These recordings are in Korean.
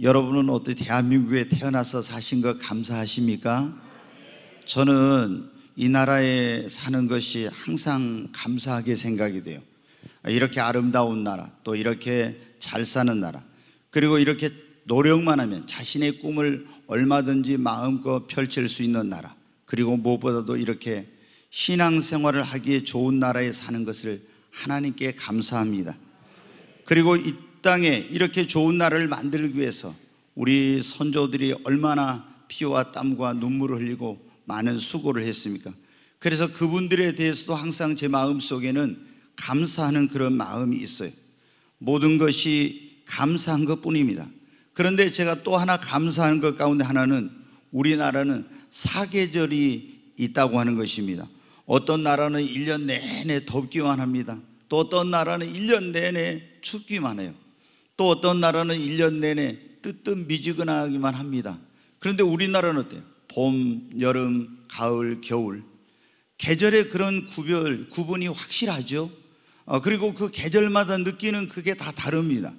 여러분은 어떻게 대한민국에 태어나서 사신 거 감사하십니까? 저는 이 나라에 사는 것이 항상 감사하게 생각이 돼요. 이렇게 아름다운 나라, 또 이렇게 잘 사는 나라, 그리고 이렇게 노력만 하면 자신의 꿈을 얼마든지 마음껏 펼칠 수 있는 나라, 그리고 무엇보다도 이렇게 신앙생활을 하기에 좋은 나라에 사는 것을 하나님께 감사합니다. 그리고 이 땅에 이렇게 좋은 나라를 만들기 위해서 우리 선조들이 얼마나 피와 땀과 눈물을 흘리고 많은 수고를 했습니까? 그래서 그분들에 대해서도 항상 제 마음속에는 감사하는 그런 마음이 있어요. 모든 것이 감사한 것뿐입니다. 그런데 제가 또 하나 감사하는 것 가운데 하나는 우리나라는 사계절이 있다고 하는 것입니다. 어떤 나라는 1년 내내 덥기만 합니다. 또 어떤 나라는 1년 내내 춥기만 해요. 또 어떤 나라는 1년 내내 뜨뜻미지근하기만 합니다. 그런데 우리나라는 어때요? 봄, 여름, 가을, 겨울, 계절의 그런 구분이 확실하죠. 그리고 그 계절마다 느끼는 그게 다 다릅니다.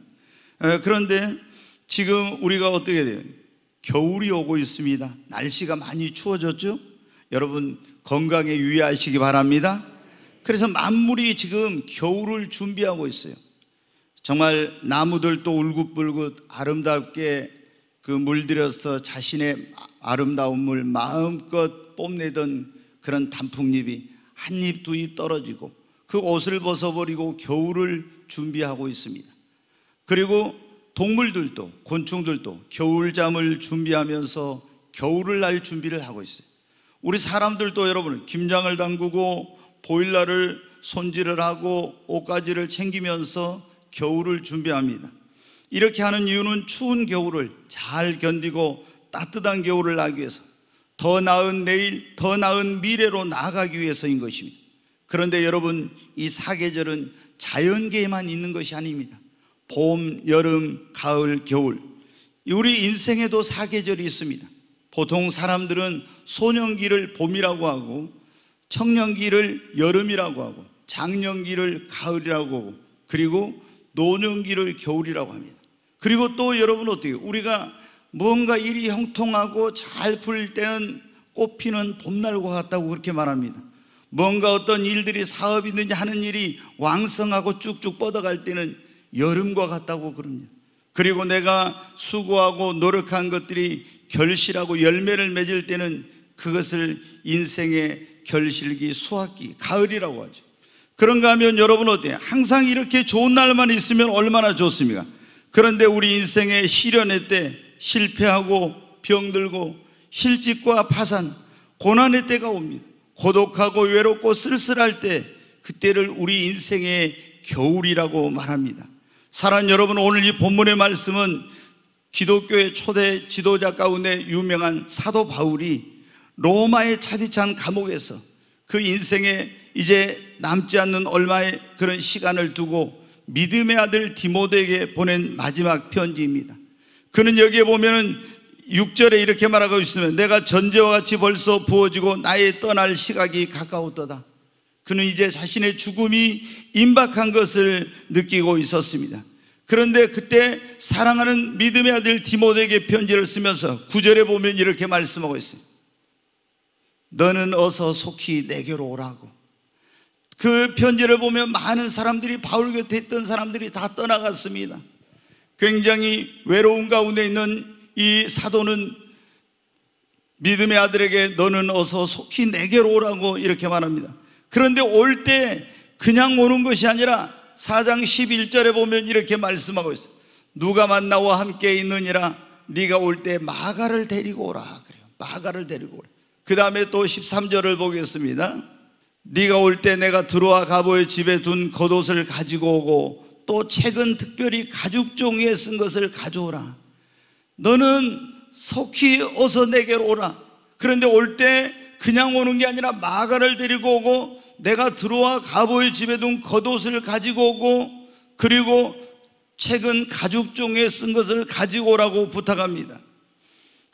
그런데 지금 우리가 어떻게 돼요? 겨울이 오고 있습니다. 날씨가 많이 추워졌죠? 여러분 건강에 유의하시기 바랍니다. 그래서 만물이 지금 겨울을 준비하고 있어요. 정말 나무들도 울긋불긋 아름답게 그 물들여서 자신의 아름다움을 마음껏 뽐내던 그런 단풍잎이 한 잎 두 잎 떨어지고 그 옷을 벗어버리고 겨울을 준비하고 있습니다. 그리고 동물들도, 곤충들도 겨울잠을 준비하면서 겨울을 날 준비를 하고 있어요. 우리 사람들도 여러분 김장을 담그고 보일러를 손질을 하고 옷가지를 챙기면서 겨울을 준비합니다. 이렇게 하는 이유는 추운 겨울을 잘 견디고 따뜻한 겨울을 나기 위해서, 더 나은 내일, 더 나은 미래로 나아가기 위해서인 것입니다. 그런데 여러분, 이 사계절은 자연계에만 있는 것이 아닙니다. 봄, 여름, 가을, 겨울, 우리 인생에도 사계절이 있습니다. 보통 사람들은 소년기를 봄이라고 하고, 청년기를 여름이라고 하고, 장년기를 가을이라고 하고, 그리고 노년기를 겨울이라고 합니다. 그리고 또 여러분 어떻게, 우리가 뭔가 일이 형통하고 잘 풀릴 때는 꽃피는 봄날과 같다고 그렇게 말합니다. 뭔가 어떤 일들이 사업이든지 하는 일이 왕성하고 쭉쭉 뻗어갈 때는 여름과 같다고 그럽니다. 그리고 내가 수고하고 노력한 것들이 결실하고 열매를 맺을 때는 그것을 인생의 결실기, 수확기, 가을이라고 하죠. 그런가 하면 여러분 어때요? 항상 이렇게 좋은 날만 있으면 얼마나 좋습니까? 그런데 우리 인생의 시련의 때 실패하고 병들고 실직과 파산, 고난의 때가 옵니다. 고독하고 외롭고 쓸쓸할 때, 그때를 우리 인생의 겨울이라고 말합니다. 사랑하는 여러분, 오늘 이 본문의 말씀은 기독교의 초대 지도자 가운데 유명한 사도 바울이 로마의 차디찬 감옥에서 그 인생에 이제 남지 않는 얼마의 그런 시간을 두고 믿음의 아들 디모데에게 보낸 마지막 편지입니다. 그는 여기에 보면은 6절에 이렇게 말하고 있으면, 내가 전제와 같이 벌써 부어지고 나의 떠날 시각이 가까웠도다. 그는 이제 자신의 죽음이 임박한 것을 느끼고 있었습니다. 그런데 그때 사랑하는 믿음의 아들 디모데에게 편지를 쓰면서 9절에 보면 이렇게 말씀하고 있어요. 너는 어서 속히 내게로 오라고. 그 편지를 보면 많은 사람들이, 바울 곁에 있던 사람들이 다 떠나갔습니다. 굉장히 외로운 가운데 있는 이 사도는 믿음의 아들에게 너는 어서 속히 내게로 오라고 이렇게 말합니다. 그런데 올 때 그냥 오는 것이 아니라 4장 11절에 보면 이렇게 말씀하고 있어요. 누가만 나와 함께 있느니라, 네가 올 때 마가를 데리고 오라 그래요. 마가를 데리고 오라. 그 다음에 또 13절을 보겠습니다. 네가 올 때 내가 드로아 가보의 집에 둔 겉옷을 가지고 오고 또 책은 특별히 가죽 종이에 쓴 것을 가져오라. 너는 속히 어서 내게로 오라. 그런데 올 때 그냥 오는 게 아니라 마가를 데리고 오고, 내가 드로아 가보의 집에 둔 겉옷을 가지고 오고, 그리고 책은 가죽 종이에 쓴 것을 가지고 오라고 부탁합니다.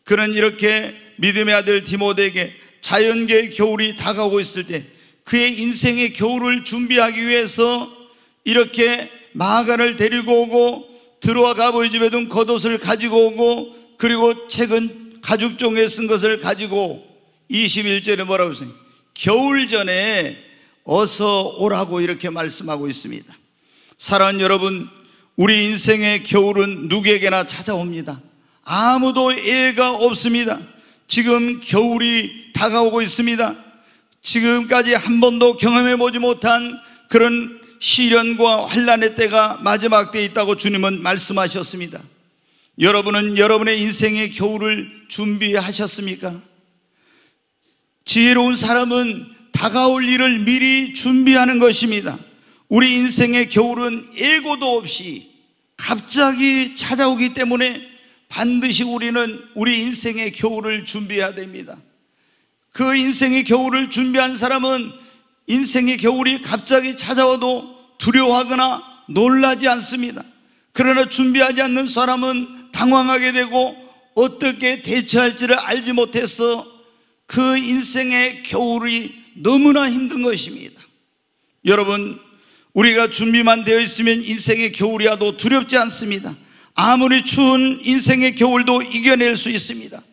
그는 이렇게 믿음의 아들 디모데에게 자연계의 겨울이 다가오고 있을 때 그의 인생의 겨울을 준비하기 위해서 이렇게 마가를 데리고 오고 들어와 가보의 집에 둔 겉옷을 가지고 오고, 그리고 책은 가죽종에 쓴 것을 가지고 21절에 뭐라고 했어요? 겨울 전에 어서 오라고 이렇게 말씀하고 있습니다. 사랑하는 여러분, 우리 인생의 겨울은 누구에게나 찾아옵니다. 아무도 예가 없습니다. 지금 겨울이 다가오고 있습니다. 지금까지 한 번도 경험해 보지 못한 그런 시련과 환난의 때가 마지막 때에 있다고 주님은 말씀하셨습니다. 여러분은 여러분의 인생의 겨울을 준비하셨습니까? 지혜로운 사람은 다가올 일을 미리 준비하는 것입니다. 우리 인생의 겨울은 예고도 없이 갑자기 찾아오기 때문에 반드시 우리는 우리 인생의 겨울을 준비해야 됩니다. 그 인생의 겨울을 준비한 사람은 인생의 겨울이 갑자기 찾아와도 두려워하거나 놀라지 않습니다. 그러나 준비하지 않는 사람은 당황하게 되고 어떻게 대처할지를 알지 못해서 그 인생의 겨울이 너무나 힘든 것입니다. 여러분, 우리가 준비만 되어 있으면 인생의 겨울이 와도 두렵지 않습니다. 아무리 추운 인생의 겨울도 이겨낼 수 있습니다.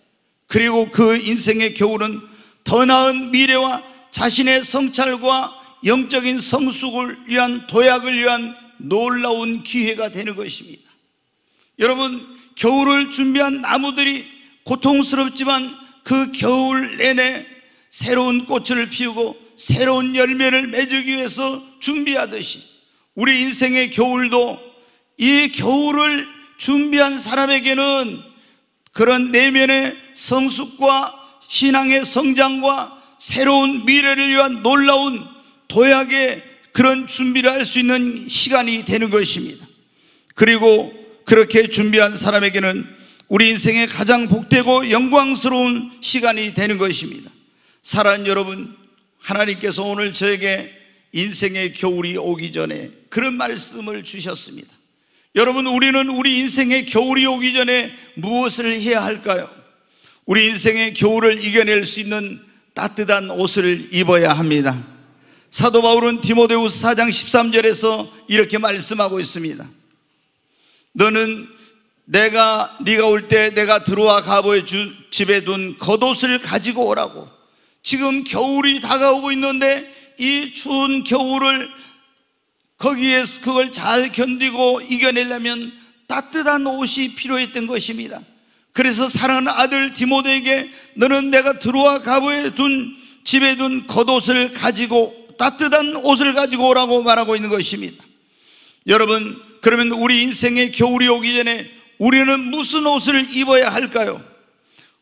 그리고 그 인생의 겨울은 더 나은 미래와 자신의 성찰과 영적인 성숙을 위한, 도약을 위한 놀라운 기회가 되는 것입니다. 여러분, 겨울을 준비한 나무들이 고통스럽지만 그 겨울 내내 새로운 꽃을 피우고 새로운 열매를 맺기 위해서 준비하듯이 우리 인생의 겨울도, 이 겨울을 준비한 사람에게는 그런 내면의 성숙과 신앙의 성장과 새로운 미래를 위한 놀라운 도약의 그런 준비를 할 수 있는 시간이 되는 것입니다. 그리고 그렇게 준비한 사람에게는 우리 인생의 가장 복되고 영광스러운 시간이 되는 것입니다. 사랑하는 여러분, 하나님께서 오늘 저에게 인생의 겨울이 오기 전에 그런 말씀을 주셨습니다. 여러분, 우리는 우리 인생의 겨울이 오기 전에 무엇을 해야 할까요? 우리 인생의 겨울을 이겨낼 수 있는 따뜻한 옷을 입어야 합니다. 사도 바울은 디모데후서 4장 13절에서 이렇게 말씀하고 있습니다. 너는 네가 올 때 내가 들어와 가보의 집에 둔 겉옷을 가지고 오라고. 지금 겨울이 다가오고 있는데 이 추운 겨울을 거기에 그걸 잘 견디고 이겨내려면 따뜻한 옷이 필요했던 것입니다. 그래서 사랑하는 아들 디모데에게 너는 내가 들어와 가보에 둔 집에 둔 겉옷을 가지고, 따뜻한 옷을 가지고 오라고 말하고 있는 것입니다. 여러분, 그러면 우리 인생의 겨울이 오기 전에 우리는 무슨 옷을 입어야 할까요?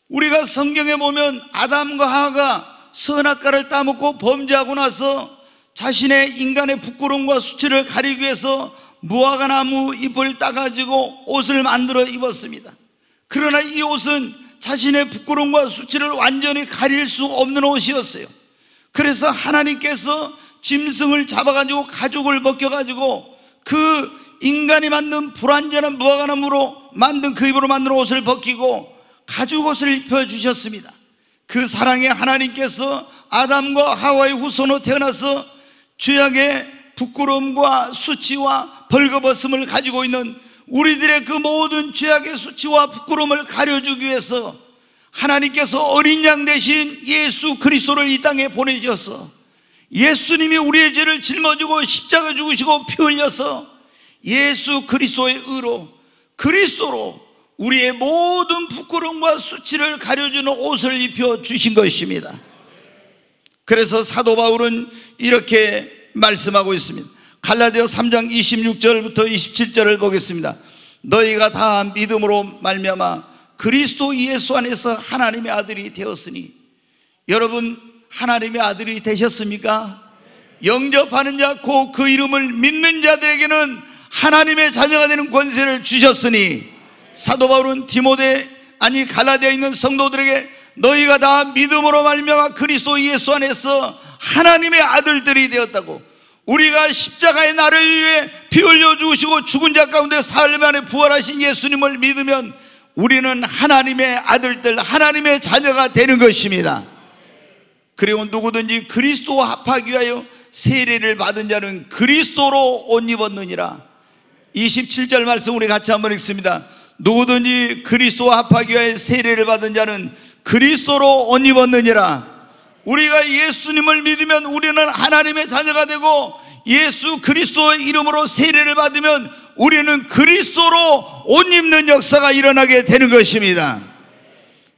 우리가 성경에 보면 아담과 하와가 선악과를 따먹고 범죄하고 나서 자신의 인간의 부끄러움과 수치를 가리기 위해서 무화과 나무 잎을 따가지고 옷을 만들어 입었습니다. 그러나 이 옷은 자신의 부끄러움과 수치를 완전히 가릴 수 없는 옷이었어요. 그래서 하나님께서 짐승을 잡아가지고 가죽을 벗겨가지고 그 인간이 만든 불완전한 무화과나무로 만든 그 입으로 만든 옷을 벗기고 가죽 옷을 입혀주셨습니다. 그 사랑의 하나님께서 아담과 하와의 후손으로 태어나서 죄악의 부끄러움과 수치와 벌거벗음을 가지고 있는 우리들의 그 모든 죄악의 수치와 부끄러움을 가려주기 위해서 하나님께서 어린 양 대신 예수 그리스도를 이 땅에 보내주셔서 예수님이 우리의 죄를 짊어지고 십자가 죽으시고 피 흘려서 예수 그리스도의 의로, 그리스도로 우리의 모든 부끄러움과 수치를 가려주는 옷을 입혀 주신 것입니다. 그래서 사도 바울은 이렇게 말씀하고 있습니다. 갈라디아 3장 26절부터 27절을 보겠습니다. 너희가 다 믿음으로 말미암아 그리스도 예수 안에서 하나님의 아들이 되었으니. 여러분, 하나님의 아들이 되셨습니까? 영접하는 자, 곧 그 이름을 믿는 자들에게는 하나님의 자녀가 되는 권세를 주셨으니. 사도 바울은 갈라디아에 있는 성도들에게 너희가 다 믿음으로 말미암아 그리스도 예수 안에서 하나님의 아들들이 되었다고. 우리가 십자가의 나를 위해 피 흘려 죽으시고 죽은 자 가운데 사흘 만에 부활하신 예수님을 믿으면 우리는 하나님의 아들들, 하나님의 자녀가 되는 것입니다. 그리고 누구든지 그리스도와 합하기 위하여 세례를 받은 자는 그리스도로 옷 입었느니라. 27절 말씀 우리 같이 한번 읽습니다. 누구든지 그리스도와 합하기 위하여 세례를 받은 자는 그리스도로 옷 입었느니라. 우리가 예수님을 믿으면 우리는 하나님의 자녀가 되고, 예수 그리스도의 이름으로 세례를 받으면 우리는 그리스도로 옷 입는 역사가 일어나게 되는 것입니다.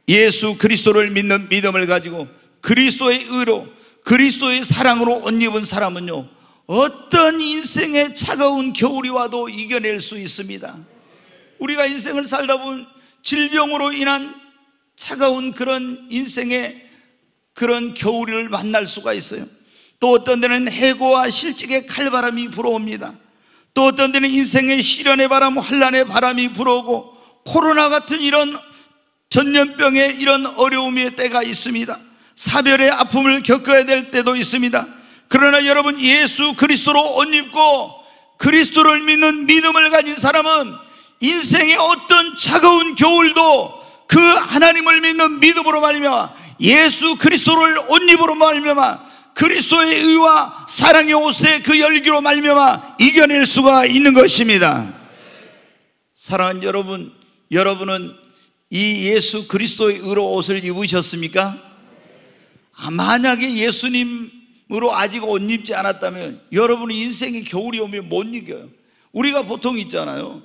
예수 그리스도를 믿는 믿음을 가지고 그리스도의 의로, 그리스도의 사랑으로 옷 입은 사람은요, 어떤 인생의 차가운 겨울이 와도 이겨낼 수 있습니다. 우리가 인생을 살다 보면 질병으로 인한 차가운 그런 인생의 그런 겨울을 만날 수가 있어요. 또 어떤 데는 해고와 실직의 칼바람이 불어옵니다. 또 어떤 데는 인생의 시련의 바람, 환난의 바람이 불어오고, 코로나 같은 이런 전염병의 이런 어려움의 때가 있습니다. 사별의 아픔을 겪어야 될 때도 있습니다. 그러나 여러분, 예수 그리스도로 옷 입고 그리스도를 믿는 믿음을 가진 사람은 인생의 어떤 차가운 겨울도 그 하나님을 믿는 믿음으로 말미암아, 예수 그리스도를 옷 입으로 말미암아, 그리스도의 의와 사랑의 옷의 그 열기로 말미암아 이겨낼 수가 있는 것입니다. 사랑하는 여러분, 여러분은 이 예수 그리스도의 의로 옷을 입으셨습니까? 만약에 예수님으로 아직 옷 입지 않았다면 여러분은 인생의 겨울이 오면 못 이겨요. 우리가 보통 있잖아요.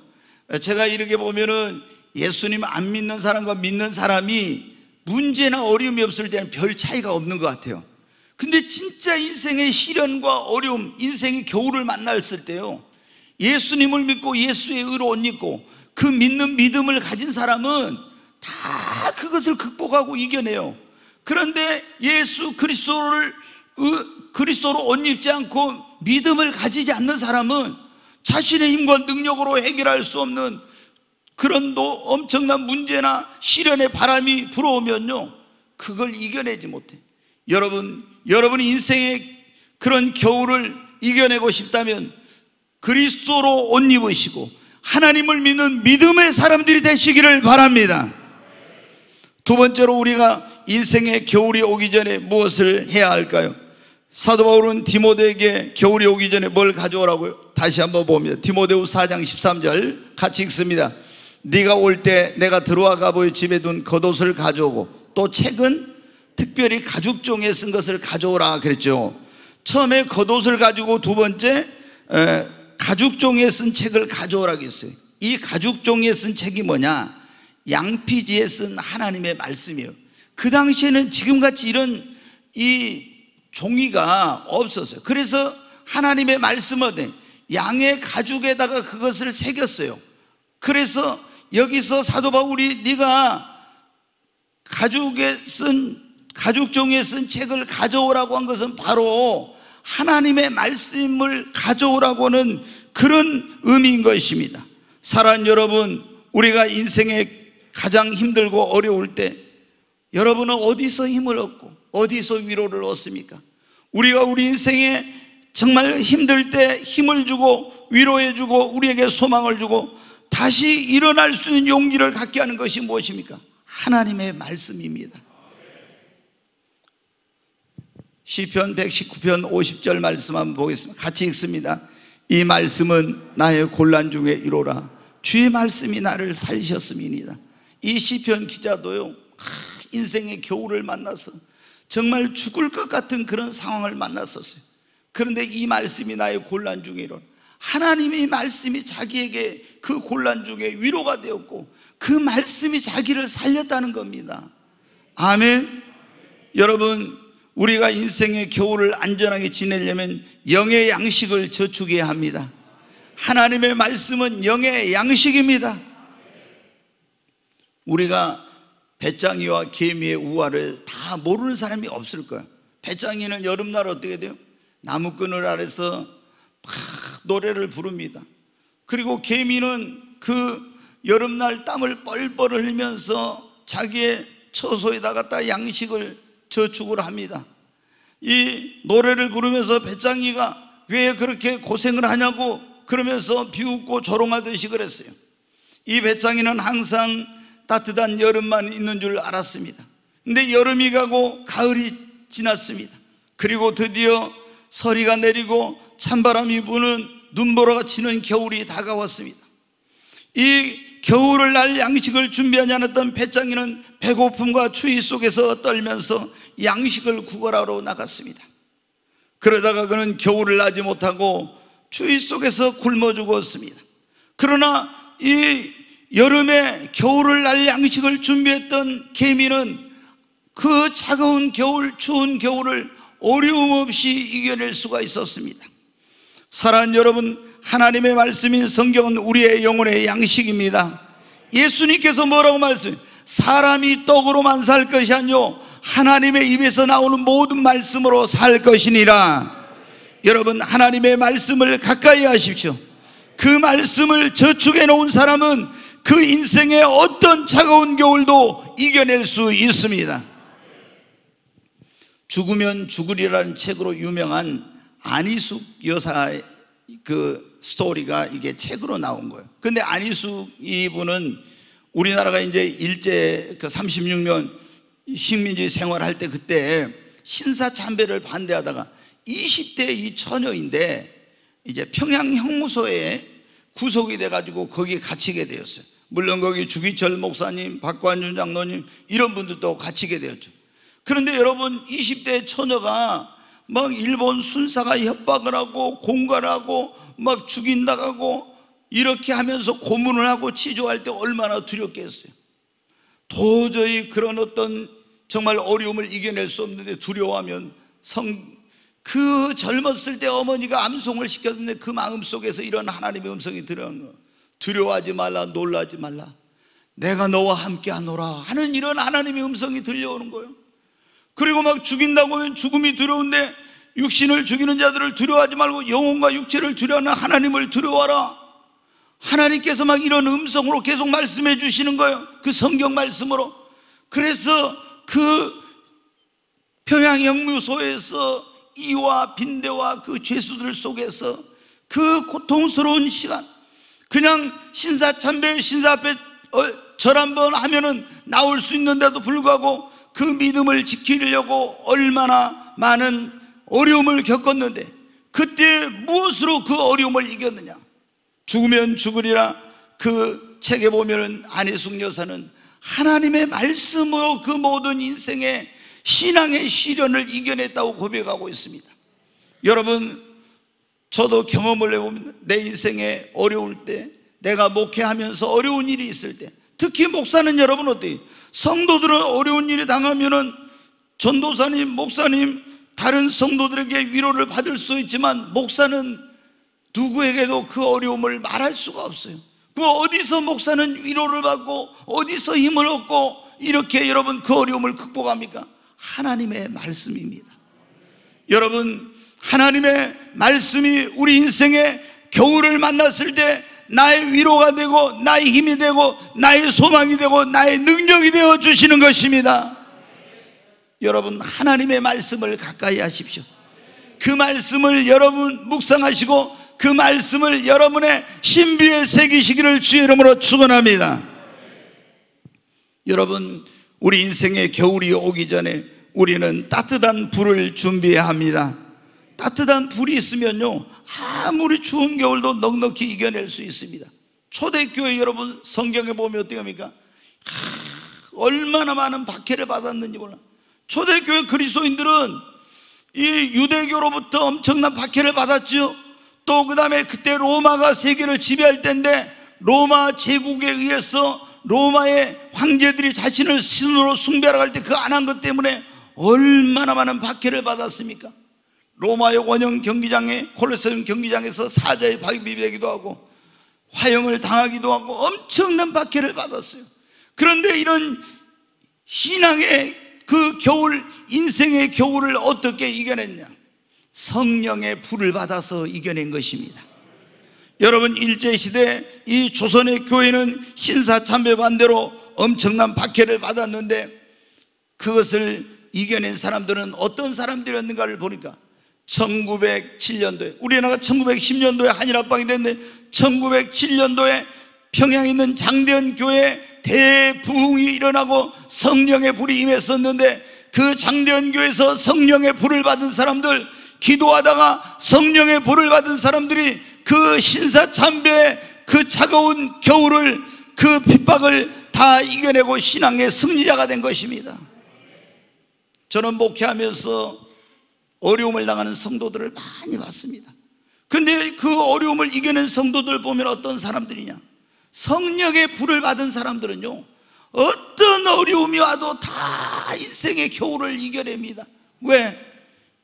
제가 이렇게 보면은 예수님 안 믿는 사람과 믿는 사람이 문제나 어려움이 없을 때는 별 차이가 없는 것 같아요. 근데 진짜 인생의 시련과 어려움, 인생의 겨울을 만났을 때요, 예수님을 믿고 예수의 의로 옷 입고 그 믿는 믿음을 가진 사람은 다 그것을 극복하고 이겨내요. 그런데 예수 그리스도로 옷 입지 않고 믿음을 가지지 않는 사람은 자신의 힘과 능력으로 해결할 수 없는 그런 엄청난 문제나 시련의 바람이 불어오면요, 그걸 이겨내지 못해. 여러분이 인생의 그런 겨울을 이겨내고 싶다면 그리스도로 옷 입으시고 하나님을 믿는 믿음의 사람들이 되시기를 바랍니다. 두 번째로, 우리가 인생의 겨울이 오기 전에 무엇을 해야 할까요? 사도 바울은 디모데에게 겨울이 오기 전에 뭘 가져오라고요? 다시 한번 봅니다. 디모데후서 4장 13절 같이 읽습니다. 네가 올 때 내가 들어와 가보의 집에 둔 겉옷을 가져오고, 또 책은 특별히 가죽종이에 쓴 것을 가져오라 그랬죠. 처음에 겉옷을 가지고 두 번째 가죽종이에 쓴 책을 가져오라 그랬어요. 이 가죽종이에 쓴 책이 뭐냐? 양피지에 쓴 하나님의 말씀이에요. 그 당시에는 지금같이 이런 이 종이가 없었어요. 그래서 하나님의 말씀을 양의 가죽에다가 그것을 새겼어요. 그래서 여기서 사도 바울이 네가 가죽종이에 쓴 책을 가져오라고 한 것은 바로 하나님의 말씀을 가져오라고 하는 그런 의미인 것입니다. 사랑하는 여러분, 우리가 인생에 가장 힘들고 어려울 때 여러분은 어디서 힘을 얻고 어디서 위로를 얻습니까? 우리가 우리 인생에 정말 힘들 때 힘을 주고 위로해 주고 우리에게 소망을 주고 다시 일어날 수 있는 용기를 갖게 하는 것이 무엇입니까? 하나님의 말씀입니다. 시편 119편 50절 말씀 한번 보겠습니다. 같이 읽습니다. 이 말씀은 나의 곤란 중에 이로라. 주의 말씀이 나를 살리셨음이니이다. 이 시편 기자도요, 인생의 겨울을 만나서 정말 죽을 것 같은 그런 상황을 만났었어요. 그런데 이 말씀이 나의 곤란 중에 이로라. 하나님의 말씀이 자기에게 그 곤란 중에 위로가 되었고 그 말씀이 자기를 살렸다는 겁니다. 아멘. 여러분, 우리가 인생의 겨울을 안전하게 지내려면 영의 양식을 저축해야 합니다. 하나님의 말씀은 영의 양식입니다. 우리가 배짱이와 개미의 우화를 다 모르는 사람이 없을 거예요. 배짱이는 여름날 어떻게 돼요? 나무그늘 아래서 막 노래를 부릅니다. 그리고 개미는 그 여름날 땀을 뻘뻘 흘리면서 자기의 처소에다가 딱 양식을 저축을 합니다. 이 노래를 부르면서 배짱이가 왜 그렇게 고생을 하냐고 그러면서 비웃고 조롱하듯이 그랬어요. 이 배짱이는 항상 따뜻한 여름만 있는 줄 알았습니다. 근데 여름이 가고 가을이 지났습니다. 그리고 드디어 서리가 내리고 찬바람이 부는 눈보라가 치는 겨울이 다가왔습니다. 이 겨울을 날 양식을 준비하지 않았던 배짱이는 배고픔과 추위 속에서 떨면서 양식을 구걸하러 나갔습니다. 그러다가 그는 겨울을 나지 못하고 추위 속에서 굶어 죽었습니다. 그러나 이 여름에 겨울을 날 양식을 준비했던 개미는 그 차가운 겨울, 추운 겨울을 어려움 없이 이겨낼 수가 있었습니다. 사랑하는 여러분, 하나님의 말씀인 성경은 우리의 영혼의 양식입니다. 예수님께서 뭐라고 말씀해요? 사람이 떡으로만 살 것이 아니요 하나님의 입에서 나오는 모든 말씀으로 살 것이니라. 여러분, 하나님의 말씀을 가까이 하십시오. 그 말씀을 저축해 놓은 사람은 그 인생의 어떤 차가운 겨울도 이겨낼 수 있습니다. 죽으면 죽으리라는 책으로 유명한 안희숙 여사의 그 스토리가 이게 책으로 나온 거예요. 근데 안희숙 이분은 우리나라가 이제 일제 그 36년 식민지 생활할 때 그때 신사참배를 반대하다가 20대 이 처녀인데 이제 평양 형무소에 구속이 돼가지고 거기에 갇히게 되었어요. 물론 거기 주기철 목사님, 박관준 장로님 이런 분들도 갇히게 되었죠. 그런데 여러분, 20대 처녀가 막 일본 순사가 협박을 하고 공갈을 하고 막 죽인다고 이렇게 하면서 고문을 하고 치조할 때 얼마나 두렵겠어요. 도저히 그런 어떤 정말 어려움을 이겨낼 수 없는데 두려워하면 그 젊었을 때 어머니가 암송을 시켰는데 그 마음속에서 이런 하나님의 음성이 들어오는 거예요. 두려워하지 말라, 놀라지 말라, 내가 너와 함께 하노라 하는 이런 하나님의 음성이 들려오는 거예요. 그리고 막 죽인다고 하면 죽음이 두려운데 육신을 죽이는 자들을 두려워하지 말고 영혼과 육체를 두려워하는 하나님을 두려워하라. 하나님께서 막 이런 음성으로 계속 말씀해 주시는 거예요. 그 성경 말씀으로. 그래서 그 평양형무소에서 이와 빈대와 그 죄수들 속에서 그 고통스러운 시간, 그냥 신사참배, 신사 앞에 절 한번 하면은 나올 수 있는데도 불구하고 그 믿음을 지키려고 얼마나 많은 어려움을 겪었는데 그때 무엇으로 그 어려움을 이겼느냐? 죽으면 죽으리라 그 책에 보면은 안희숙 여사는 하나님의 말씀으로 그 모든 인생의 신앙의 시련을 이겨냈다고 고백하고 있습니다. 여러분, 저도 경험을 해보면 내 인생에 어려울 때, 내가 목회하면서 어려운 일이 있을 때, 특히 목사는 여러분 어때요? 성도들은 어려운 일이 당하면은 전도사님, 목사님, 다른 성도들에게 위로를 받을 수 있지만 목사는 누구에게도 그 어려움을 말할 수가 없어요. 그 어디서 목사는 위로를 받고 어디서 힘을 얻고 이렇게 여러분 그 어려움을 극복합니까? 하나님의 말씀입니다. 여러분, 하나님의 말씀이 우리 인생의 겨울을 만났을 때 나의 위로가 되고 나의 힘이 되고 나의 소망이 되고 나의 능력이 되어 주시는 것입니다. 여러분, 하나님의 말씀을 가까이 하십시오. 그 말씀을 여러분 묵상하시고 그 말씀을 여러분의 신비에 새기시기를 주의 이름으로 축원합니다. 여러분, 우리 인생의 겨울이 오기 전에 우리는 따뜻한 불을 준비해야 합니다. 따뜻한 불이 있으면요 아무리 추운 겨울도 넉넉히 이겨낼 수 있습니다. 초대교회 여러분 성경에 보면 어떻게 합니까? 얼마나 많은 박해를 받았는지 몰라. 초대교회 그리스도인들은 이 유대교로부터 엄청난 박해를 받았죠. 또 그 다음에 그때 로마가 세계를 지배할 때인데 로마 제국에 의해서 로마의 황제들이 자신을 신으로 숭배하러 갈 때 그 안 한 것 때문에 얼마나 많은 박해를 받았습니까? 로마의 원형 경기장에, 콜로세움 경기장에서 사자의 발이 되기도 하고 화형을 당하기도 하고 엄청난 박해를 받았어요. 그런데 이런 신앙의 그 겨울, 인생의 겨울을 어떻게 이겨냈냐? 성령의 불을 받아서 이겨낸 것입니다. 여러분, 일제시대 이 조선의 교회는 신사참배 반대로 엄청난 박해를 받았는데 그것을 이겨낸 사람들은 어떤 사람들이었는가를 보니까 1907년도에 우리나라가 1910년도에 한일합방이 됐는데 1907년도에 평양에 있는 장대현 교회에 대부흥이 일어나고 성령의 불이 임했었는데 그 장대현 교회에서 성령의 불을 받은 사람들, 기도하다가 성령의 불을 받은 사람들이 그 신사참배 그 차가운 겨울을 그 핍박을 다 이겨내고 신앙의 승리자가 된 것입니다. 저는 목회하면서 어려움을 당하는 성도들을 많이 봤습니다. 근데 그 어려움을 이겨낸 성도들 보면 어떤 사람들이냐, 성령의 불을 받은 사람들은요, 어떤 어려움이 와도 다 인생의 겨울을 이겨냅니다. 왜?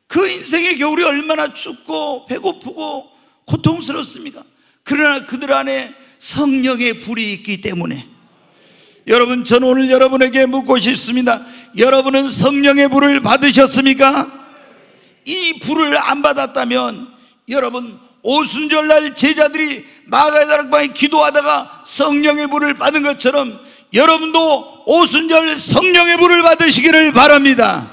그 인생의 겨울이 얼마나 춥고 배고프고 고통스럽습니까? 그러나 그들 안에 성령의 불이 있기 때문에. 여러분, 저는 오늘 여러분에게 묻고 싶습니다. 여러분은 성령의 불을 받으셨습니까? 이 불을 안 받았다면 여러분, 오순절날 제자들이 마가의 다락방에 기도하다가 성령의 불을 받은 것처럼 여러분도 오순절 성령의 불을 받으시기를 바랍니다.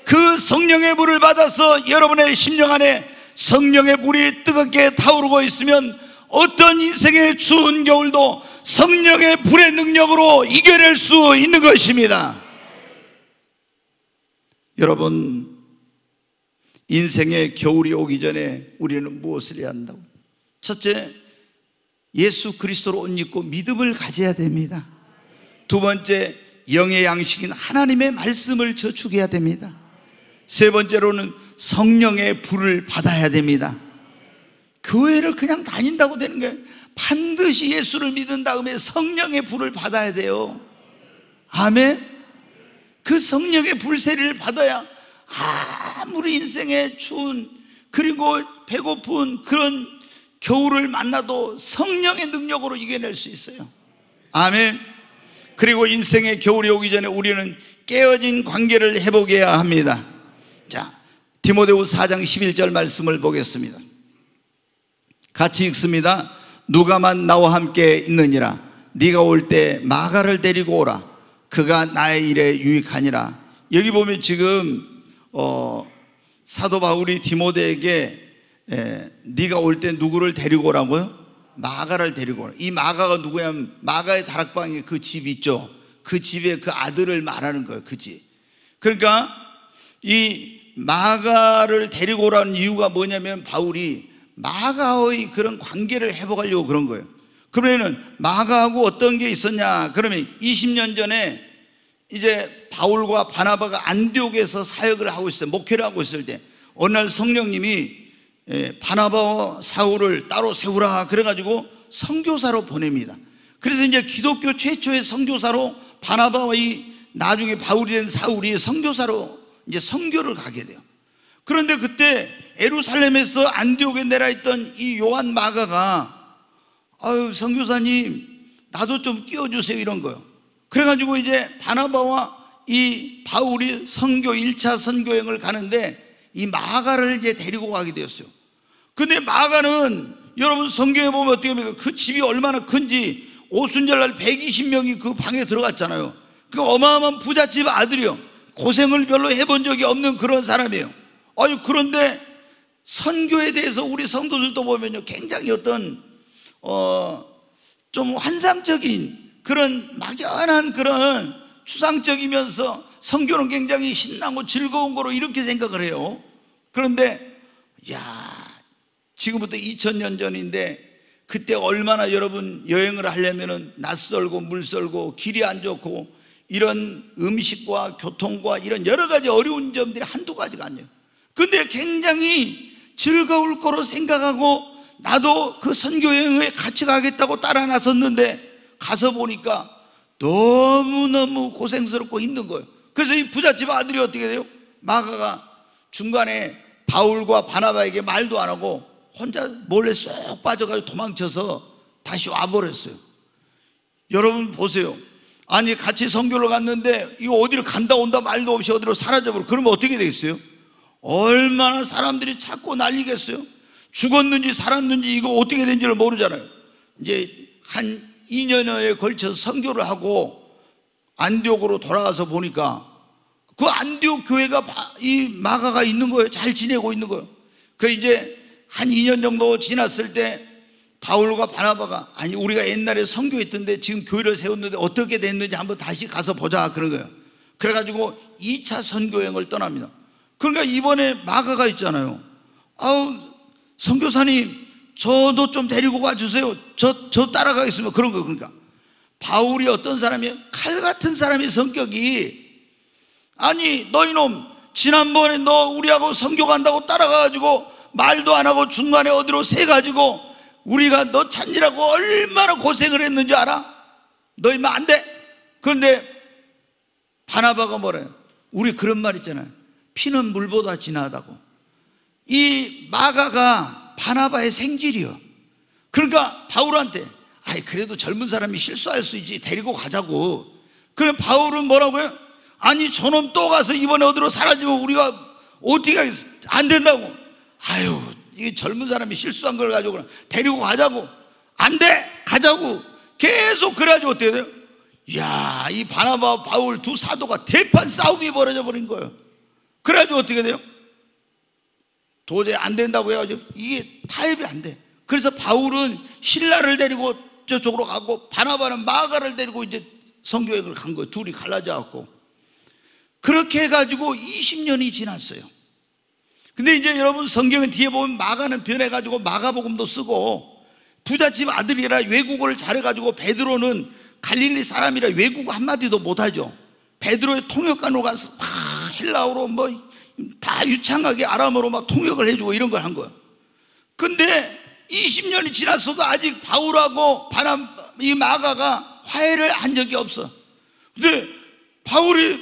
그 성령의 불을 받아서 여러분의 심령 안에 성령의 불이 뜨겁게 타오르고 있으면 어떤 인생의 추운 겨울도 성령의 불의 능력으로 이겨낼 수 있는 것입니다. 여러분, 인생의 겨울이 오기 전에 우리는 무엇을 해야 한다고? 첫째, 예수 그리스도로 옷 입고 믿음을 가져야 됩니다. 두 번째, 영의 양식인 하나님의 말씀을 저축해야 됩니다. 세 번째로는 성령의 불을 받아야 됩니다. 교회를 그냥 다닌다고 되는 게, 반드시 예수를 믿은 다음에 성령의 불을 받아야 돼요. 아멘. 그 성령의 불세례를 받아야 아무리 인생의 추운 그리고 배고픈 그런 겨울을 만나도 성령의 능력으로 이겨낼 수 있어요. 아멘. 그리고 인생의 겨울이 오기 전에 우리는 깨어진 관계를 회복해야 합니다. 자, 디모데후서 4장 11절 말씀을 보겠습니다. 같이 읽습니다. 누가만 나와 함께 있느니라. 네가 올 때 마가를 데리고 오라. 그가 나의 일에 유익하니라. 여기 보면 지금 사도 바울이 디모데에게 네가 올 때 누구를 데리고 오라고요? 마가를 데리고 오라. 이 마가가 누구냐면 마가의 다락방에 그 집 있죠. 그 집에 그 아들을 말하는 거예요. 그 집. 그러니까 이 마가를 데리고 오라는 이유가 뭐냐면 바울이 마가의 그런 관계를 회복하려고 그런 거예요. 그러면은 마가하고 어떤 게 있었냐? 그러면 20년 전에 이제 바울과 바나바가 안디옥에서 사역을 하고 있어요. 목회를 하고 있을 때 어느 날 성령님이 바나바와 사울을 따로 세우라 그래가지고 선교사로 보냅니다. 그래서 이제 기독교 최초의 선교사로 바나바와 이 나중에 바울이 된 사울이 선교사로 이제 선교를 가게 돼요. 그런데 그때 예루살렘에서 안디옥에 내려있던 이 요한 마가가 아유 선교사님 나도 좀 끼워주세요 이런 거예요. 그래가지고 이제 바나바와 이 바울이 선교 1차 선교여행을 가는데 이 마가를 이제 데리고 가게 되었어요. 근데 마가는 여러분 성경에 보면 어떻게 합니까? 그 집이 얼마나 큰지 오순절날 120명이 그 방에 들어갔잖아요. 그 어마어마한 부잣집 아들이요. 고생을 별로 해본 적이 없는 그런 사람이에요. 아유 그런데 선교에 대해서 우리 성도들도 보면요 굉장히 어떤 좀 환상적인 그런 막연한 그런 추상적이면서 선교는 굉장히 신나고 즐거운 거로 이렇게 생각을 해요. 그런데 야 지금부터 2000년 전인데 그때 얼마나 여러분 여행을 하려면은 낯설고 물설고 길이 안 좋고 이런 음식과 교통과 이런 여러 가지 어려운 점들이 한두 가지가 아니에요. 근데 굉장히 즐거울 거로 생각하고 나도 그 선교 여행에 같이 가겠다고 따라 나섰는데 가서 보니까 너무너무 고생스럽고 힘든 거예요. 그래서 이 부잣집 아들이 어떻게 돼요? 마가가 중간에 바울과 바나바에게 말도 안 하고 혼자 몰래 쏙 빠져가지고 도망쳐서 다시 와버렸어요. 여러분 보세요. 아니 같이 선교를 갔는데 이거 어디를 간다 온다 말도 없이 어디로 사라져버려. 그러면 어떻게 되겠어요? 얼마나 사람들이 찾고 난리겠어요? 죽었는지 살았는지 이거 어떻게 된지를 모르잖아요. 이제 한 2년여에 걸쳐서 선교를 하고 안디옥으로 돌아가서 보니까 그 안디옥 교회가 이 마가가 있는 거예요. 잘 지내고 있는 거예요. 그 이제 한 2년 정도 지났을 때 바울과 바나바가 아니 우리가 옛날에 선교했던데 지금 교회를 세웠는데 어떻게 됐는지 한번 다시 가서 보자 그런 거예요. 그래가지고 2차 선교여행을 떠납니다. 그러니까 이번에 마가가 있잖아요. 아우 선교사님 저도 좀 데리고 가주세요. 저 따라가겠습니다. 그런 거. 그러니까 바울이 어떤 사람이에요? 칼 같은 사람의 성격이, 아니 너 이놈, 지난번에 너 우리하고 선교 간다고 따라가가지고 말도 안 하고 중간에 어디로 새가지고 우리가 너 찾느라고 얼마나 고생을 했는지 알아? 너 이면 안 돼. 그런데 바나바가 뭐래요? 우리 그런 말 있잖아요. 피는 물보다 진하다고. 이 마가가 바나바의 생질이요. 그러니까 바울한테, 아이 그래도 젊은 사람이 실수할 수 있지, 데리고 가자고. 그럼 바울은 뭐라고요? 아니 저놈 또 가서 이번에 어디로 사라지면 우리가 어떻게 하겠어? 안 된다고. 아유, 이 젊은 사람이 실수한 걸 가지고 그럼 데리고 가자고. 안 돼, 가자고. 계속 그래가지고 어떻게 돼요? 이야, 이 바나바 바울 두 사도가 대판 싸움이 벌어져 버린 거예요. 그래가지고 어떻게 돼요? 도저히 안 된다고 해가지고 이게 타협이 안 돼. 그래서 바울은 신라를 데리고 저쪽으로 가고 바나바는 마가를 데리고 이제 선교행을 간 거예요. 둘이 갈라져 갖고. 그렇게 해가지고 20년이 지났어요. 근데 이제 여러분 성경은 뒤에 보면 마가는 변해가지고 마가복음도 쓰고, 부잣집 아들이라 외국어를 잘해가지고 베드로는 갈릴리 사람이라 외국어 한마디도 못하죠. 베드로의 통역관으로 가서 막 헬라어로 뭐 다 유창하게 아람어로 막 통역을 해주고 이런 걸 한 거예요. 근데 20년이 지났어도 아직 바울하고 이 마가가 화해를 한 적이 없어. 근데 바울이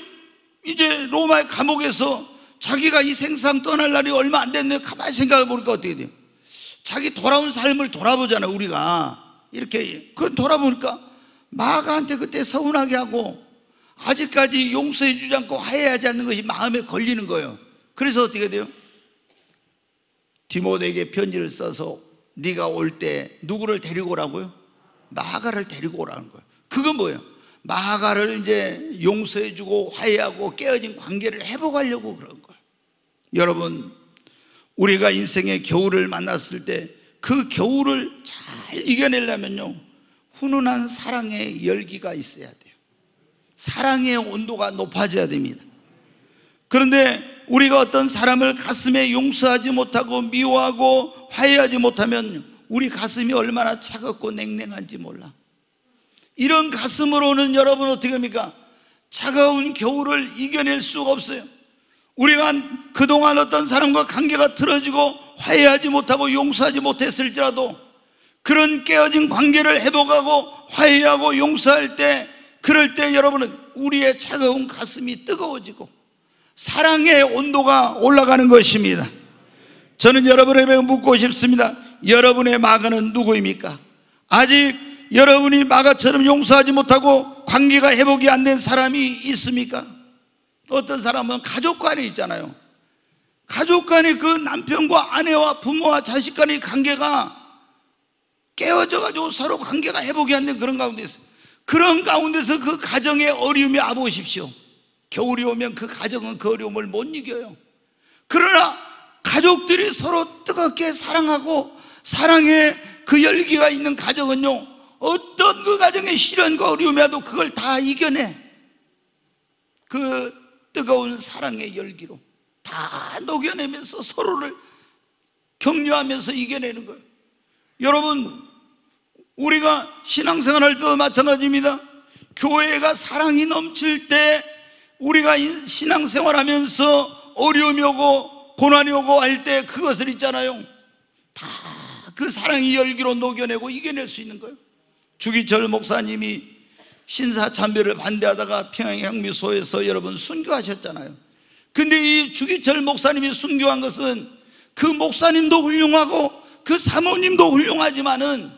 이제 로마의 감옥에서 자기가 이 생상 떠날 날이 얼마 안 됐네. 가만히 생각해 보니까 어떻게 돼요? 자기 돌아온 삶을 돌아보잖아요. 우리가 이렇게 그걸 돌아보니까 마가한테 그때 서운하게 하고 아직까지 용서해 주지 않고 화해하지 않는 것이 마음에 걸리는 거예요. 그래서 어떻게 돼요? 디모데에게 편지를 써서 네가 올 때 누구를 데리고 오라고요? 마가를 데리고 오라는 거예요. 그건 뭐예요? 마가를 이제 용서해 주고 화해하고 깨어진 관계를 회복하려고 그런 거예요. 여러분, 우리가 인생의 겨울을 만났을 때 그 겨울을 잘 이겨내려면요, 훈훈한 사랑의 열기가 있어야 돼요. 사랑의 온도가 높아져야 됩니다. 그런데 우리가 어떤 사람을 가슴에 용서하지 못하고 미워하고 화해하지 못하면 우리 가슴이 얼마나 차갑고 냉랭한지 몰라. 이런 가슴으로는 여러분 어떻게 합니까? 차가운 겨울을 이겨낼 수가 없어요. 우리가 그동안 어떤 사람과 관계가 틀어지고 화해하지 못하고 용서하지 못했을지라도 그런 깨어진 관계를 회복하고 화해하고 용서할 때, 그럴 때 여러분은 우리의 차가운 가슴이 뜨거워지고 사랑의 온도가 올라가는 것입니다. 저는 여러분에게 묻고 싶습니다. 여러분의 마가는 누구입니까? 아직 여러분이 마가처럼 용서하지 못하고 관계가 회복이 안 된 사람이 있습니까? 어떤 사람은 가족 간에 있잖아요. 가족 간에 그 남편과 아내와 부모와 자식 간의 관계가 깨어져 가지고 서로 관계가 회복이 안 된 그런 가운데 있어요. 그런 가운데서 그 가정의 어려움이 와보십시오. 겨울이 오면 그 가정은 그 어려움을 못 이겨요. 그러나 가족들이 서로 뜨겁게 사랑하고 사랑의 그 열기가 있는 가정은요, 어떤 그 가정의 시련과 어려움이 와도 그걸 다 이겨내. 그 뜨거운 사랑의 열기로 다 녹여내면서 서로를 격려하면서 이겨내는 거예요. 여러분, 우리가 신앙생활할 때도 마찬가지입니다. 교회가 사랑이 넘칠 때 우리가 신앙생활하면서 어려움이 오고 고난이 오고 할 때 그것을 있잖아요, 다 그 사랑의 열기로 녹여내고 이겨낼 수 있는 거예요. 주기철 목사님이 신사참배를 반대하다가 평양향미소에서 여러분 순교하셨잖아요. 근데 이 주기철 목사님이 순교한 것은 그 목사님도 훌륭하고 그 사모님도 훌륭하지만은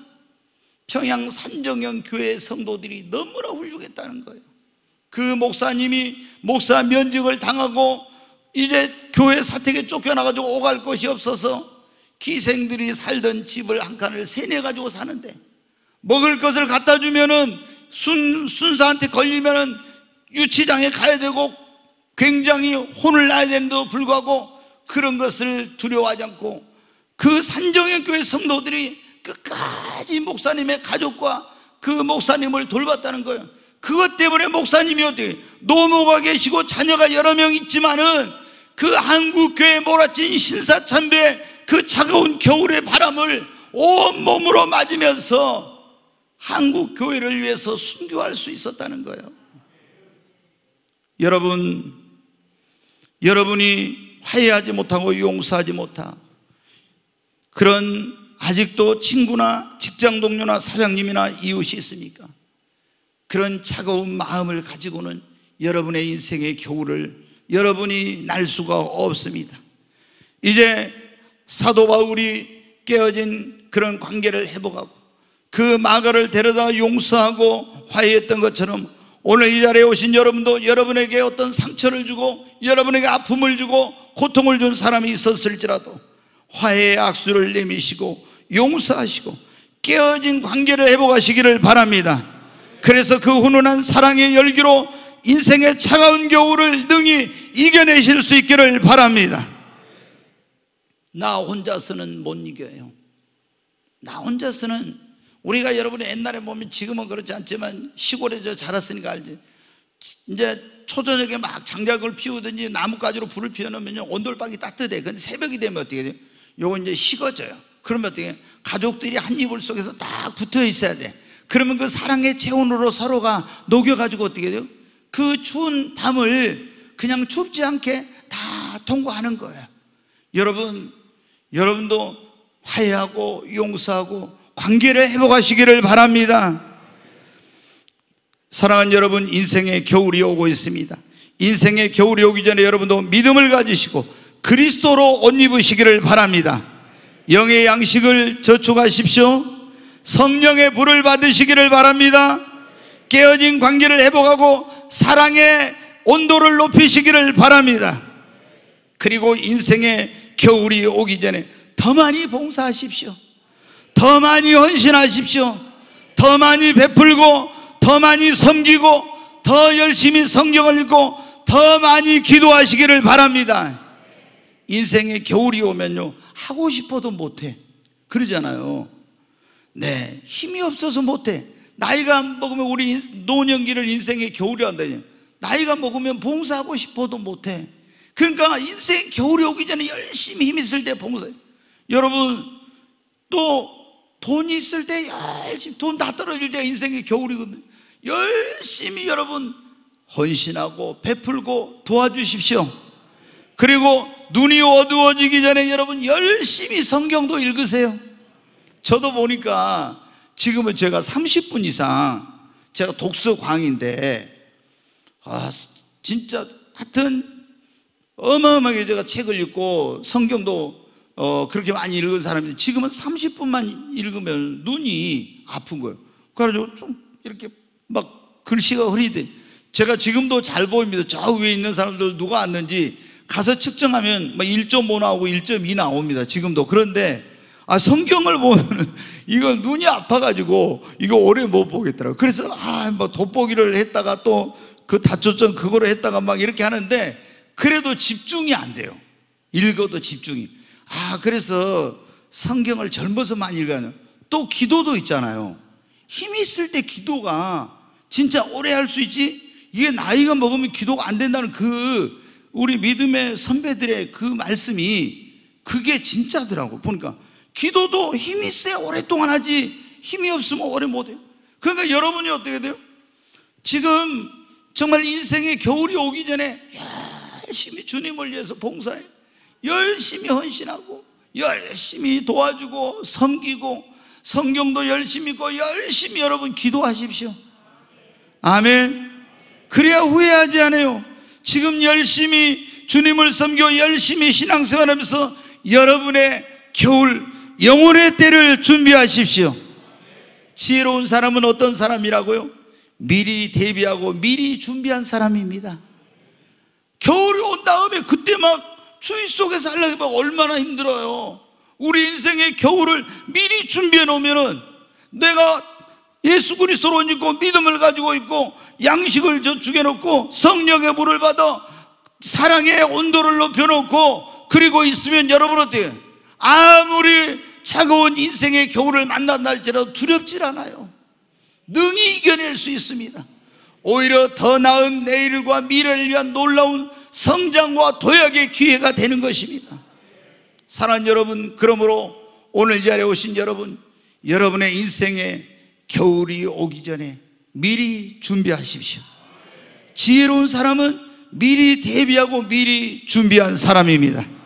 평양 산정형 교회 성도들이 너무나 훌륭했다는 거예요. 그 목사님이 목사 면직을 당하고 이제 교회 사택에 쫓겨나가지고 오갈 곳이 없어서 기생들이 살던 집을 한 칸을 세내가지고 사는데, 먹을 것을 갖다 주면은 순사한테 걸리면은 유치장에 가야 되고 굉장히 혼을 나야 되는데도 불구하고 그런 것을 두려워하지 않고 그 산정형 교회 성도들이 끝까지 목사님의 가족과 그 목사님을 돌봤다는 거예요. 그것 때문에 목사님이 어떻게 노모가 계시고 자녀가 여러 명 있지만은 그 한국교회에 몰아친 신사참배 그 차가운 겨울의 바람을 온몸으로 맞으면서 한국 교회를 위해서 순교할 수 있었다는 거예요. 여러분이 화해하지 못하고 용서하지 못하고 그런 아직도 친구나 직장 동료나 사장님이나 이웃이 있습니까? 그런 차가운 마음을 가지고는 여러분의 인생의 겨울을 여러분이 날 수가 없습니다. 이제 사도 바울이 깨어진 그런 관계를 회복하고 그 마가를 데려다 용서하고 화해했던 것처럼 오늘 이 자리에 오신 여러분도 여러분에게 어떤 상처를 주고 여러분에게 아픔을 주고 고통을 준 사람이 있었을지라도 화해의 악수를 내미시고 용서하시고 깨어진 관계를 회복하시기를 바랍니다. 그래서 그 훈훈한 사랑의 열기로 인생의 차가운 겨울을 능히 이겨내실 수 있기를 바랍니다. 나 혼자서는 못 이겨요. 나 혼자서는, 우리가 여러분이 옛날에 보면 지금은 그렇지 않지만 시골에 자랐으니까 알지. 이제 초저녁에 막 장작을 피우든지 나뭇가지로 불을 피워놓으면 온돌방이 따뜻해. 근데 새벽이 되면 어떻게 돼요? 요거 이제 식어져요. 그러면 어떻게 해요? 가족들이 한 이불 속에서 딱 붙어 있어야 돼. 그러면 그 사랑의 체온으로 서로가 녹여가지고 어떻게 돼요? 그 추운 밤을 그냥 춥지 않게 다 통과하는 거예요. 여러분도 화해하고 용서하고 관계를 회복하시기를 바랍니다. 사랑하는 여러분, 인생의 겨울이 오고 있습니다. 인생의 겨울이 오기 전에 여러분도 믿음을 가지시고 그리스도로 옷 입으시기를 바랍니다. 영의 양식을 저축하십시오. 성령의 불을 받으시기를 바랍니다. 깨어진 관계를 회복하고 사랑의 온도를 높이시기를 바랍니다. 그리고 인생의 겨울이 오기 전에 더 많이 봉사하십시오. 더 많이 헌신하십시오. 더 많이 베풀고 더 많이 섬기고 더 열심히 성경을 읽고 더 많이 기도하시기를 바랍니다. 인생의 겨울이 오면요, 하고 싶어도 못해. 그러잖아요. 네, 힘이 없어서 못해. 나이가 먹으면, 우리 노년기를 인생의 겨울이 한다니, 나이가 먹으면 봉사하고 싶어도 못해. 그러니까 인생의 겨울이 오기 전에 열심히 힘 있을 때 봉사해. 여러분, 또 돈이 있을 때 열심히, 돈 다 떨어질 때 인생의 겨울이거든요. 열심히 여러분 헌신하고 베풀고 도와주십시오. 그리고 눈이 어두워지기 전에 여러분 열심히 성경도 읽으세요. 저도 보니까 지금은 제가 30분 이상, 제가 독서광인데 진짜 하여튼 어마어마하게 제가 책을 읽고 성경도 그렇게 많이 읽은 사람인데 지금은 30분만 읽으면 눈이 아픈 거예요. 그래가지고 좀 이렇게 막 글씨가 흐리더니, 제가 지금도 잘 보입니다. 저 위에 있는 사람들 누가 왔는지 가서 측정하면 1.5 나오고 1.2 나옵니다. 지금도. 그런데 성경을 보면 이거 눈이 아파가지고 이거 오래 못 보겠더라고요. 그래서 뭐 돋보기를 했다가 또 그 다초점 그거로 했다가 막 이렇게 하는데 그래도 집중이 안 돼요. 읽어도 집중이. 그래서 성경을 젊어서 많이 읽어요. 또 기도도 있잖아요. 힘이 있을 때 기도가 진짜 오래 할 수 있지. 이게 나이가 먹으면 기도가 안 된다는 그 우리 믿음의 선배들의 그 말씀이 그게 진짜더라고. 보니까 기도도 힘이 있어야 오랫동안 하지 힘이 없으면 오래 못해요. 그러니까 여러분이 어떻게 돼요? 지금 정말 인생의 겨울이 오기 전에 열심히 주님을 위해서 봉사해, 열심히 헌신하고 열심히 도와주고 섬기고 성경도 열심히 읽고 열심히 여러분 기도하십시오. 아멘. 그래야 후회하지 않아요. 지금 열심히 주님을 섬겨 열심히 신앙생활하면서 여러분의 겨울, 영혼의 때를 준비하십시오. 지혜로운 사람은 어떤 사람이라고요? 미리 대비하고 미리 준비한 사람입니다. 겨울이 온 다음에 그때 막 추위 속에서 하려고 하면 얼마나 힘들어요. 우리 인생의 겨울을 미리 준비해 놓으면은 내가 예수 그리스도로 옷 입고 믿음을 가지고 있고 양식을 저축해 놓고 성령의 물을 받아 사랑의 온도를 높여 놓고 그리고 있으면 여러분 어때요? 아무리 차가운 인생의 겨울을 만난다 할지라도 두렵질 않아요. 능히 이겨낼 수 있습니다. 오히려 더 나은 내일과 미래를 위한 놀라운 성장과 도약의 기회가 되는 것입니다. 사랑하는 여러분, 그러므로 오늘 이 자리에 오신 여러분, 여러분의 인생에 겨울이 오기 전에 미리 준비하십시오. 지혜로운 사람은 미리 대비하고 미리 준비한 사람입니다.